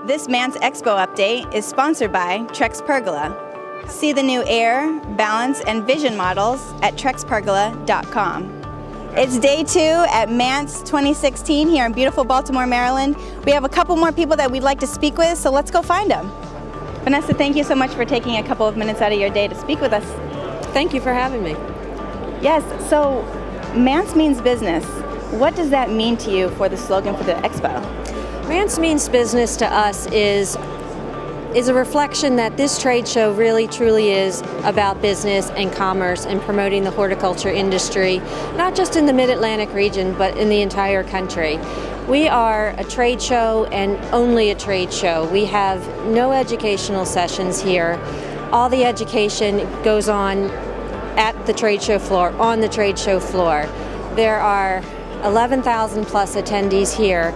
This MANTS Expo update is sponsored by Trex Pergola. See the new air, balance, and vision models at trexpergola.com. It's day 2 at MANTS 2016 here in beautiful Baltimore, Maryland. We have a couple more people that we'd like to speak with, so let's go find them. Vanessa, thank you so much for taking a couple of minutes out of your day to speak with us. Thank you for having me. Yes, so MANTS means business. What does that mean to you for the slogan for the Expo? MANTS means business to us is a reflection that this trade show really truly is about business and commerce and promoting the horticulture industry, not just in the Mid-Atlantic region, but in the entire country. We are a trade show and only a trade show. We have no educational sessions here. All the education goes on at the trade show floor, on the trade show floor. There are 11,000 plus attendees here.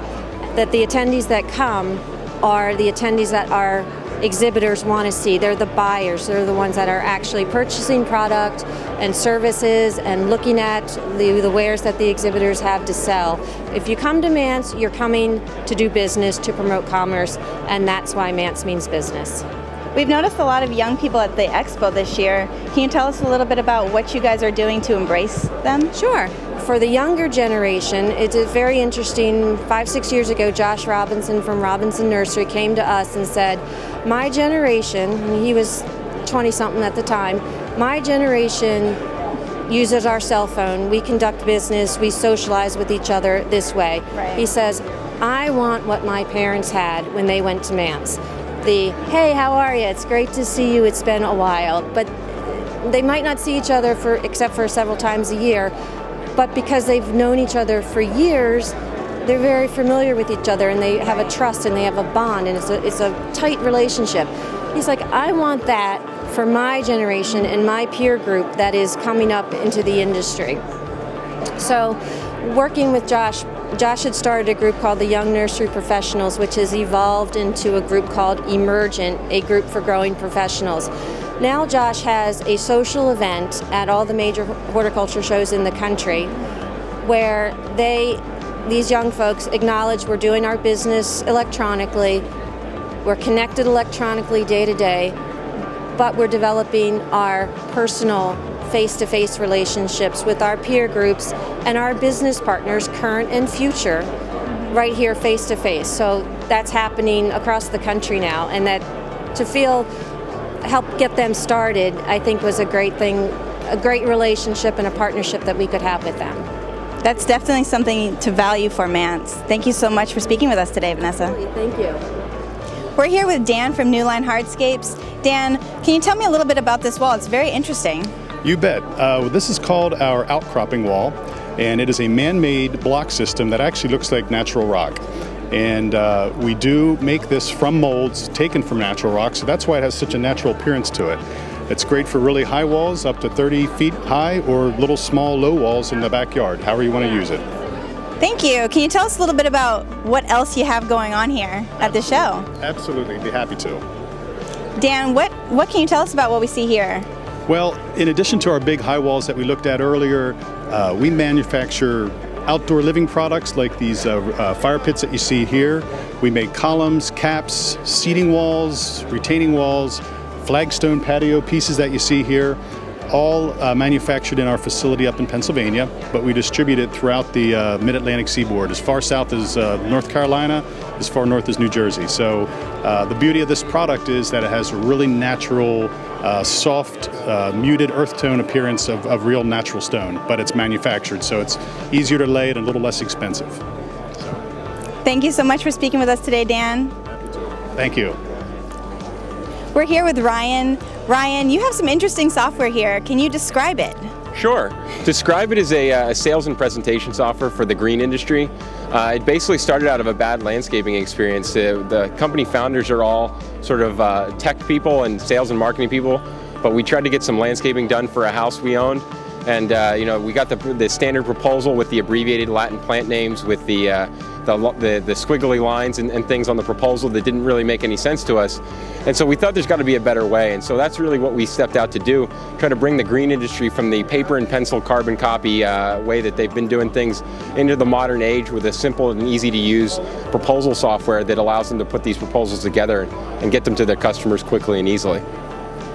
That the attendees that come are the attendees that our exhibitors want to see. They're the buyers. They're the ones that are actually purchasing product and services and looking at the wares that the exhibitors have to sell. If you come to MANTS, you're coming to do business, to promote commerce, and that's why MANTS means business. We've noticed a lot of young people at the Expo this year. Can you tell us a little bit about what you guys are doing to embrace them? Sure. For the younger generation, it's very interesting. 5-6 years ago, Josh Robinson from Robinson Nursery came to us and said, my generation, and he was 20-something at the time, my generation uses our cell phone, we conduct business, we socialize with each other this way. Right. He says, I want what my parents had when they went to MANTS. The, hey, how are you? It's great to see you, it's been a while. But they might not see each other except for several times a year, but because they've known each other for years, they're very familiar with each other and they have a trust and they have a bond and it's a tight relationship. He's like, I want that for my generation and my peer group that is coming up into the industry. So working with Josh had started a group called the Young Nursery Professionals, which has evolved into a group called Emergent, a group for growing professionals. Now Josh has a social event at all the major horticulture shows in the country where these young folks acknowledge we're doing our business electronically, we're connected electronically day to day, but we're developing our personal face-to-face relationships with our peer groups and our business partners, current and future, right here face-to-face. So that's happening across the country now, and that to help get them started, I think was a great thing, a great relationship and a partnership that we could have with them. That's definitely something to value for MANTS. Thank you so much for speaking with us today, Vanessa. Thank you. We're here with Dan from New Line Hardscapes. Dan, can you tell me a little bit about this wall? It's very interesting. You bet. This is called our outcropping wall, and it is a man-made block system that actually looks like natural rock. And we do make this from molds taken from natural rock, so that's why it has such a natural appearance to it. It's great for really high walls, up to 30 feet high, or little small low walls in the backyard, however you want to use it. Thank you. Can you tell us a little bit about what else you have going on here at the show? Absolutely, be happy to. Dan, what can you tell us about what we see here? Well, in addition to our big high walls that we looked at earlier, we manufacture outdoor living products like these fire pits that you see here. We make columns, caps, seating walls, retaining walls, flagstone patio pieces that you see here, all manufactured in our facility up in Pennsylvania, but we distribute it throughout the Mid-Atlantic seaboard, as far south as North Carolina, as far north as New Jersey. So the beauty of this product is that it has a really natural, soft, muted earth tone appearance of real natural stone, but it's manufactured, so it's easier to lay and a little less expensive. Thank you so much for speaking with us today, Dan. Thank you. We're here with Ryan. Ryan, you have some interesting software here. Can you describe it? Sure. Describe it as a sales and presentation software for the green industry. It basically started out of a bad landscaping experience. The company founders are all sort of tech people and sales and marketing people, but we tried to get some landscaping done for a house we owned, And you know, we got the standard proposal with the abbreviated Latin plant names, with the squiggly lines and things on the proposal that didn't really make any sense to us. And so we thought there's got to be a better way. And so that's really what we stepped out to do, try to bring the green industry from the paper and pencil carbon copy way that they've been doing things into the modern age with a simple and easy to use proposal software that allows them to put these proposals together and get them to their customers quickly and easily.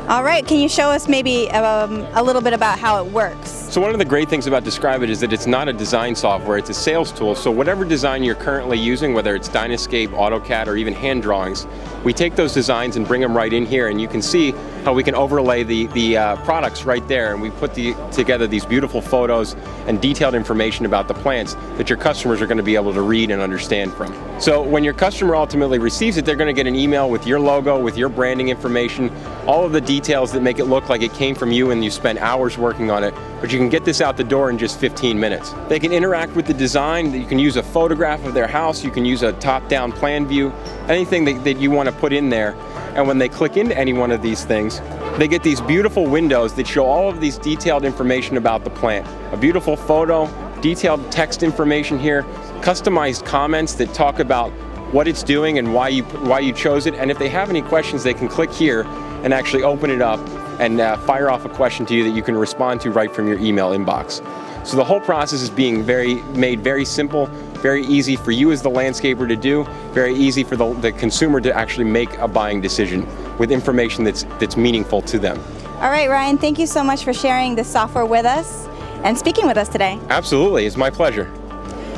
All right, can you show us maybe a little bit about how it works? So one of the great things about Describe It is that it's not a design software, it's a sales tool. So whatever design you're currently using, whether it's Dynarscape, AutoCAD, or even hand drawings, we take those designs and bring them right in here, and you can see how we can overlay the products right there, and we put together these beautiful photos and detailed information about the plants that your customers are going to be able to read and understand from. So when your customer ultimately receives it, they're going to get an email with your logo, with your branding information, all of the details that make it look like it came from you and you spent hours working on it, but you can get this out the door in just 15 minutes. They can interact with the design. You can use a photograph of their house, you can use a top-down plan view, anything that you want to put in there. And when they click into any one of these things, they get these beautiful windows that show all of these detailed information about the plant. A beautiful photo, detailed text information here, customized comments that talk about what it's doing and why you chose it. And if they have any questions, they can click here and actually open it up and fire off a question to you that you can respond to right from your email inbox. So the whole process is being made very simple, very easy for you as the landscaper to do, very easy for the consumer to actually make a buying decision with information that's meaningful to them. All right, Ryan, thank you so much for sharing this software with us and speaking with us today. Absolutely, it's my pleasure.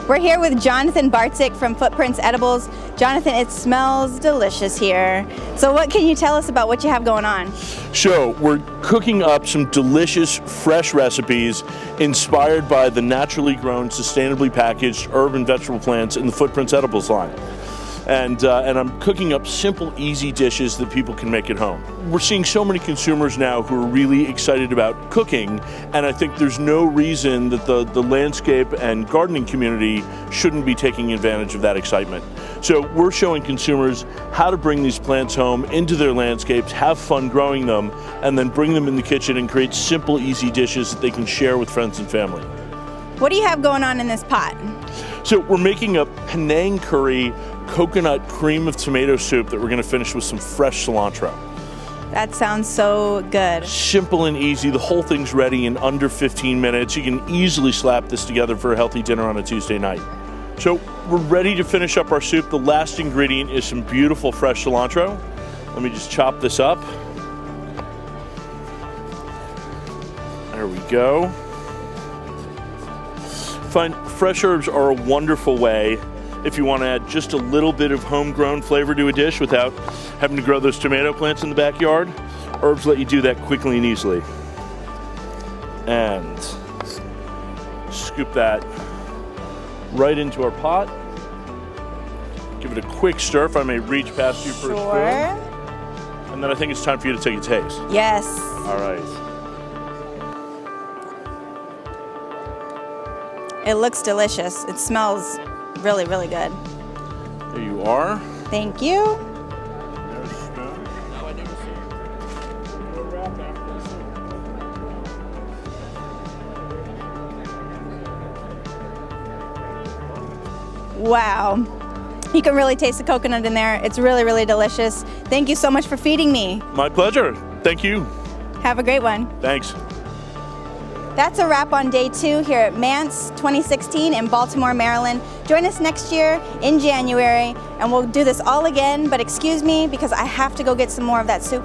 We're here with Jonathan Bartzik from Footprints Edibles. Jonathan, it smells delicious here. So what can you tell us about what you have going on? So we're cooking up some delicious, fresh recipes inspired by the naturally grown, sustainably packaged herb and vegetable plants in the Footprints Edibles line. And I'm cooking up simple, easy dishes that people can make at home. We're seeing so many consumers now who are really excited about cooking, and I think there's no reason that the landscape and gardening community shouldn't be taking advantage of that excitement. So we're showing consumers how to bring these plants home into their landscapes, have fun growing them, and then bring them in the kitchen and create simple, easy dishes that they can share with friends and family. What do you have going on in this pot? So we're making a Penang curry coconut cream of tomato soup that we're going to finish with some fresh cilantro. That sounds so good. Simple and easy. The whole thing's ready in under 15 minutes. You can easily slap this together for a healthy dinner on a Tuesday night. So we're ready to finish up our soup. The last ingredient is some beautiful fresh cilantro. Let me just chop this up. There we go. Fresh herbs are a wonderful way if you want to add just a little bit of homegrown flavor to a dish without having to grow those tomato plants in the backyard. Herbs let you do that quickly and easily. And scoop that right into our pot. Give it a quick stir, if I may reach past you for a spoon. And then I think it's time for you to take a taste. Yes. All right. It looks delicious. It smells really, really good. There you are. Thank you. Wow. You can really taste the coconut in there. It's really, really delicious. Thank you so much for feeding me. My pleasure. Thank you. Have a great one. Thanks. That's a wrap on day 2 here at MANTS 2016 in Baltimore, Maryland. Join us next year in January and we'll do this all again, but excuse me because I have to go get some more of that soup.